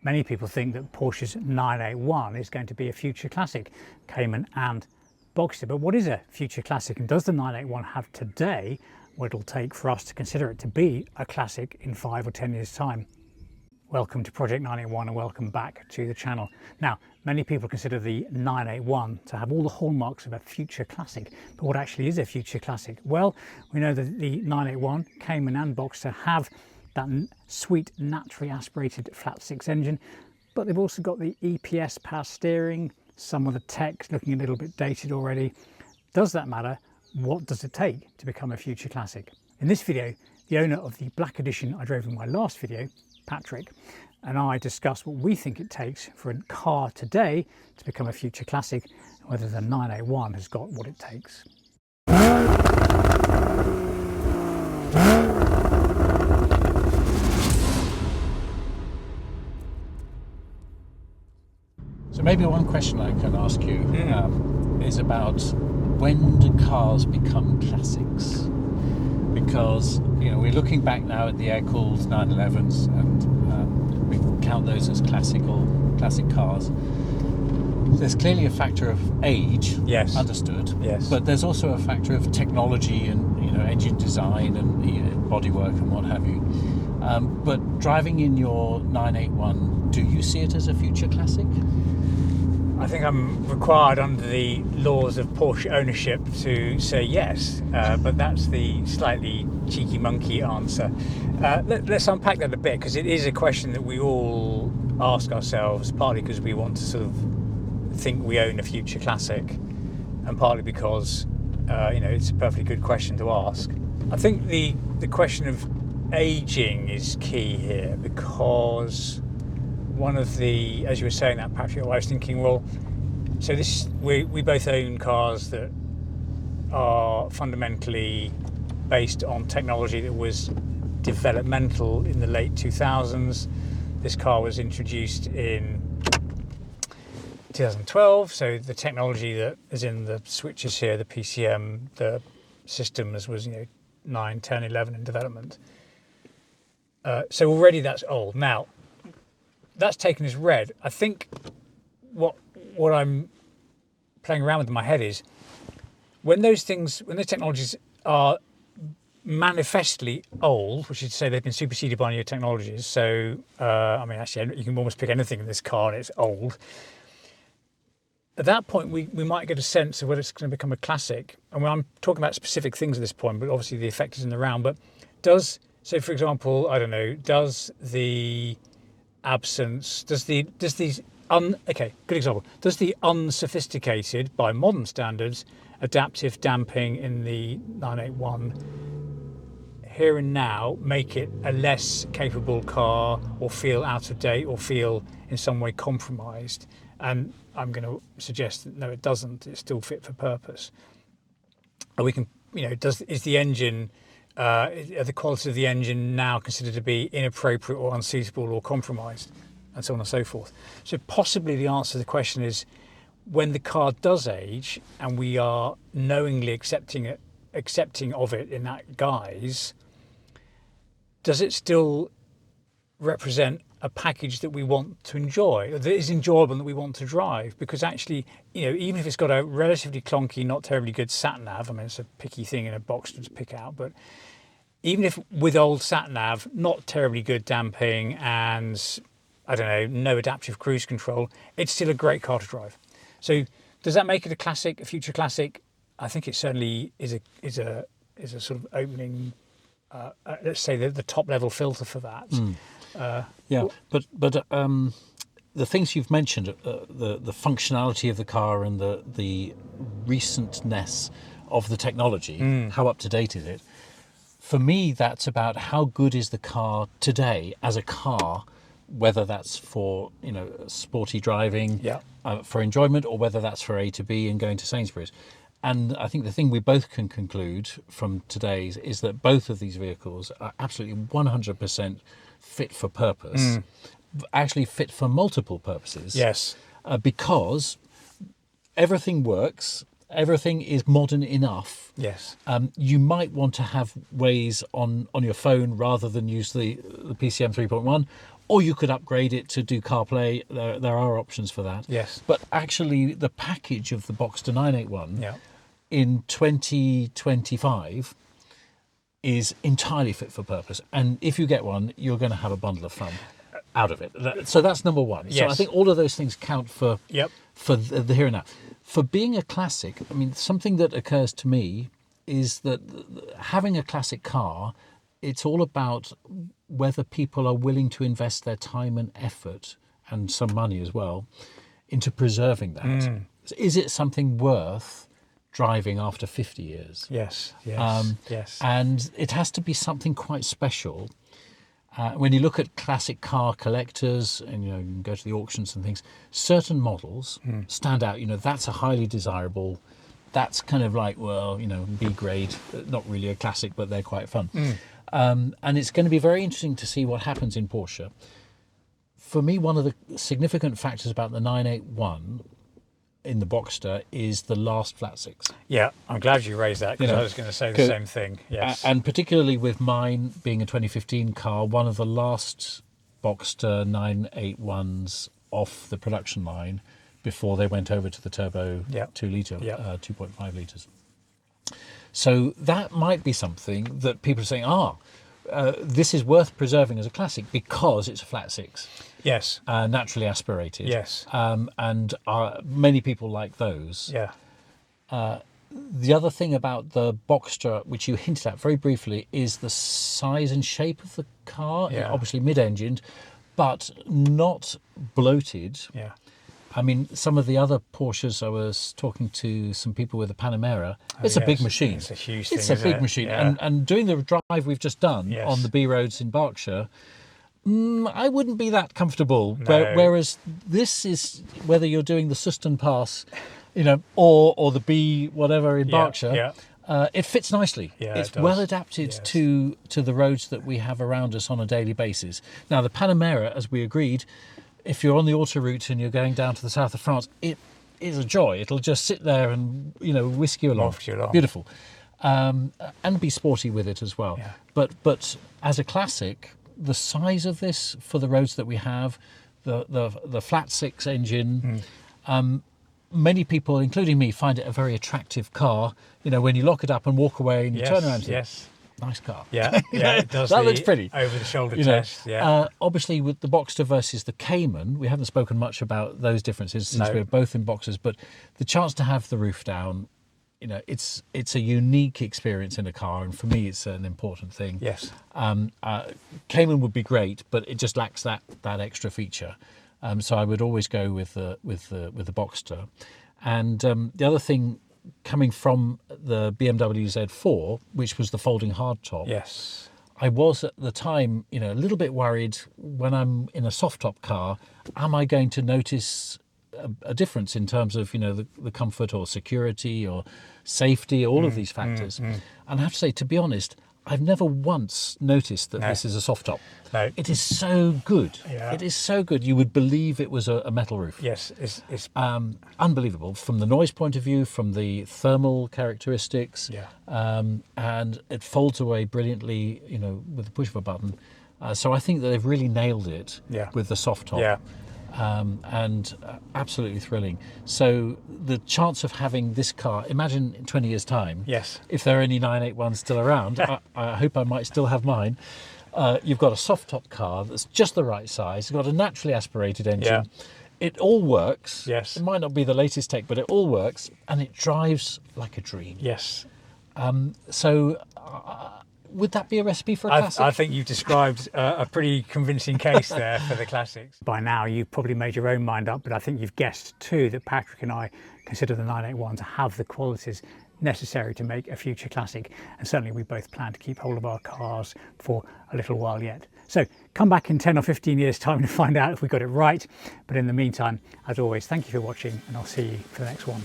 Many people think that Porsche's 981 is going to be a future classic, Cayman and Boxster. But what is a future classic, and does the 981 have today what it'll take for us to consider it to be a classic in 5 or 10 years' time? Welcome to Project 981 and welcome back to the channel. Now, many people consider the 981 to have all the hallmarks of a future classic, but what actually is a future classic? Well, we know that the 981, Cayman and Boxster have that sweet, naturally aspirated flat six engine, but they've also got the EPS power steering. Some of the tech's looking a little bit dated already. Does that matter? What does it take to become a future classic? In this video, the owner of the black edition I drove in my last video, Patrick, and I discuss what we think it takes for a car today to become a future classic, and whether the 981 has got what it takes. So maybe one question I can ask you is about, when do cars become classics? Because, you know, we're looking back now at the air-cooled 911s, and we count those as classic cars. There's clearly a factor of age, yes, understood, yes, but there's also a factor of technology and, you know, engine design and, you know, bodywork and what have you. But driving in your 981, do you see it as a future classic? I think I'm required under the laws of Porsche ownership to say yes, but that's the slightly cheeky monkey answer. Let's unpack that a bit, because it is a question that we all ask ourselves, partly because we want to sort of think we own a future classic, and partly because you know, it's a perfectly good question to ask. I think the question of aging is key here, because one of the, as you were saying that, Patrick, I was thinking, well, so this, we both own cars that are fundamentally based on technology that was developmental in the late 2000s. This car was introduced in 2012, so the technology that is in the switches here, the PCM, the systems was, you know, 9, 10, 11 in development. So already that's old. Now, that's taken as read. I think what I'm playing around with in my head is, when those technologies are manifestly old, which is to say they've been superseded by new technologies. So, I mean, actually, you can almost pick anything in this car and it's old. At that point, we might get a sense of whether it's going to become a classic. And when I'm talking about specific things at this point, but obviously the effect is in the round. But so for example, I don't know, does the unsophisticated, by modern standards, adaptive damping in the 981 here and now make it a less capable car, or feel out of date, or feel in some way compromised? And I'm going to suggest that no, it doesn't. It's still fit for purpose. And we can, you know, is the engine, are the quality of the engine now considered to be inappropriate or unsuitable or compromised, and so on and so forth. So possibly the answer to the question is, when the car does age and we are knowingly accepting of it in that guise, does it still represent a package that we want to enjoy, that is enjoyable, and that we want to drive? Because actually, you know, even if it's got a relatively clunky, not terribly good sat-nav, I mean, it's a picky thing in a box to pick out, but even if with old sat-nav, not terribly good damping, and I don't know, no adaptive cruise control, it's still a great car to drive. So does that make it a classic, a future classic? I think it certainly is a sort of opening, let's say the top level filter for that. Yeah, but the things you've mentioned, the functionality of the car and the recentness of the technology, how up to date is it? For me, that's about how good is the car today as a car, whether that's for, you know, sporty driving, for enjoyment, or whether that's for A to B and going to Sainsbury's. And I think the thing we both can conclude from today's is that both of these vehicles are absolutely 100% fit for purpose, actually fit for multiple purposes. Yes. Because everything works, everything is modern enough. Yes. You might want to have Waze on your phone rather than use the PCM 3.1, or you could upgrade it to do CarPlay. There are options for that. Yes. But actually, the package of the Boxster 981 Yeah. in 2025 is entirely fit for purpose. And if you get one, you're going to have a bundle of fun out of it. So that's number one. So Yes. I think all of those things count for Yep. for the here and now. For being a classic, I mean, something that occurs to me is that having a classic car, it's all about whether people are willing to invest their time and effort and some money as well into preserving that. Is it something worth driving after 50 years? Yes. Yes. Yes. And it has to be something quite special. When you look at classic car collectors and you can go to the auctions and things, certain models stand out. That's a highly desirable, that's kind of like, well, B grade, not really a classic, but they're quite fun. And it's going to be very interesting to see what happens in Porsche. For me, one of the significant factors about the 981 in the Boxster is the last flat six. Yeah, I'm glad you raised that because I was going to say the same thing. Yes. And particularly with mine being a 2015 car, one of the last Boxster 981s off the production line before they went over to the turbo 2 litre, 2.5 litres. So that might be something that people are saying, this is worth preserving as a classic because it's a flat six. Yes. Naturally aspirated. Yes. And many people like those. Yeah. The other thing about the Boxster, which you hinted at very briefly, is the size and shape of the car. Yeah. Obviously mid-engined, but not bloated. Yeah. I mean, some of the other Porsches, I was talking to some people with a Panamera. It's a big machine. It's a huge thing. It's a big machine. Yeah. And doing the drive we've just done on the B roads in Berkshire, I wouldn't be that comfortable. No. Whereas this is, whether you're doing the Suston Pass, or the B whatever in Berkshire, it fits nicely. Yeah, it's it does. well adapted to the roads that we have around us on a daily basis. Now, the Panamera, as we agreed, if you're on the autoroute and you're going down to the south of France, it is a joy. It'll just sit there and whisk you along. Waft you along. Beautiful, and be sporty with it as well. Yeah. But as a classic, the size of this for the roads that we have, the flat six engine, many people, including me, find it a very attractive car. When you lock it up and walk away and you turn around, yes. Nice car. Yeah, it does. That looks pretty. Over the shoulder test. Yeah. Obviously, with the Boxster versus the Cayman, we haven't spoken much about those differences since we're both in Boxsters. But the chance to have the roof down, it's a unique experience in a car, and for me, it's an important thing. Yes. Cayman would be great, but it just lacks that extra feature. So I would always go with the Boxster. And the other thing, coming from the BMW Z4, which was the folding hardtop. Yes. I was at the time, a little bit worried when I'm in a soft top car, am I going to notice a difference in terms of, the comfort or security or safety, all of these factors. And I have to say, to be honest, I've never once noticed that this is a soft top. No. It is so good. Yeah. It is so good. You would believe it was a metal roof. Yes, it's Unbelievable from the noise point of view, from the thermal characteristics. And it folds away brilliantly, with the push of a button. So I think that they've really nailed it with the soft top. Yeah. And absolutely thrilling. So the chance of having this car, imagine in 20 years' time, if there are any 981s still around, I hope I might still have mine. You've got a soft top car that's just the right size, it's got a naturally aspirated engine. It all works. Yes. It might not be the latest tech, but it all works, and it drives like a dream. Yes. Would that be a recipe for a classic? I think you've described a pretty convincing case there for the classics. By now, you've probably made your own mind up, but I think you've guessed too that Patrick and I consider the 981 to have the qualities necessary to make a future classic. And certainly we both plan to keep hold of our cars for a little while yet. So come back in 10 or 15 years' time to find out if we got it right. But in the meantime, as always, thank you for watching, and I'll see you for the next one.